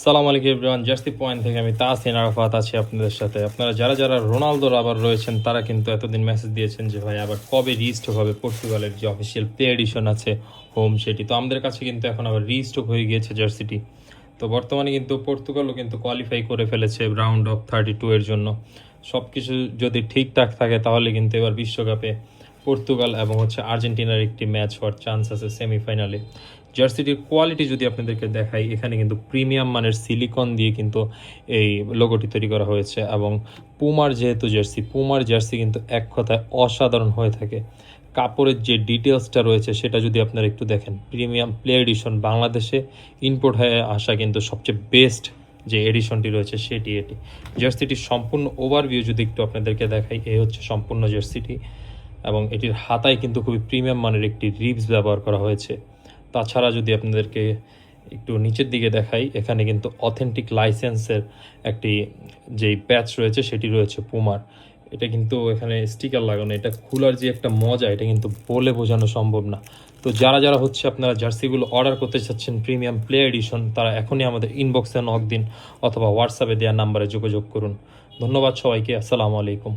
সালাম আলাইকুম everyone, jersey point থেকে আমি তাহসিন আরাফাত আছি আপনাদের সাথে। আপনারা যারা যারা রোনালদোর আবার রয়েছেন তারা কিন্তু এতদিন মেসেজ দিয়েছেন যে ভাই আবার কবে রিস্টক হবে পর্তুগালের যে অফিসিয়াল প্লে এডিশন আছে হোম সেটি। তো আমাদের কাছে কিন্তু এখন আবার রিস্টক হয়ে গিয়েছে জার্সিটি। তো বর্তমানে কিন্তু পর্তুগালও কিন্তু কোয়ালিফাই করে ফেলেছে রাউন্ড অফ 32 এর জন্য। সব কিছু যদি ঠিকঠাক থাকে তাহলে কিন্তু এবার বিশ্বকাপে পর্তুগাল এবং আর্জেন্টিনার একটি ম্যাচ হওয়ার চান্স আছে সেমিফাইনালে। জার্সিটির কোয়ালিটি যদি আপনাদেরকে দেখাই, এখানে কিন্তু প্রিমিয়াম মানের সিলিকন দিয়ে কিন্তু এই লোগোটি তৈরি করা হয়েছে। এবং পুমার যেহেতু জার্সি, পুমার জার্সি কিন্তু এক কথায় অসাধারণ হয়ে থাকে। কাপড়ের যে ডিটেলসটা রয়েছে সেটা যদি আপনারা একটু দেখেন, প্রিমিয়াম প্লে এডিশন বাংলাদেশে ইম্পোর্ট হয়ে আসা কিন্তু সবচেয়ে বেস্ট যে এডিশনটি রয়েছে সেটি এটি। জার্সিটির সম্পূর্ণ ওভারভিউ যদি একটু আপনাদেরকে দেখাই, এই হচ্ছে সম্পূর্ণ জার্সিটি। এবং এটির হাতায় কিন্তু খুবই প্রিমিয়াম মানের একটি রিবস ব্যবহার করা হয়েছে। তাছাড়া যদি আপনাদেরকে একটু নিচের দিকে দেখাই, এখানে কিন্তু অথেন্টিক লাইসেন্সের একটি যেই প্যাচ রয়েছে সেটি রয়েছে পুমার। এটা কিন্তু এখানে স্টিকার লাগানো, এটা খোলার যে একটা মজা এটা কিন্তু বলে বোঝানো সম্ভব না। তো যারা যারা আপনারা জার্সিগুলো অর্ডার করতে চাচ্ছেন প্রিমিয়াম প্লে এডিশন, তারা এখনই আমাদের ইনবক্সে নক দিন অথবা হোয়াটসঅ্যাপে দেওয়া নাম্বারে যোগাযোগ করুন। ধন্যবাদ সবাইকে, আসসালামু আলাইকুম।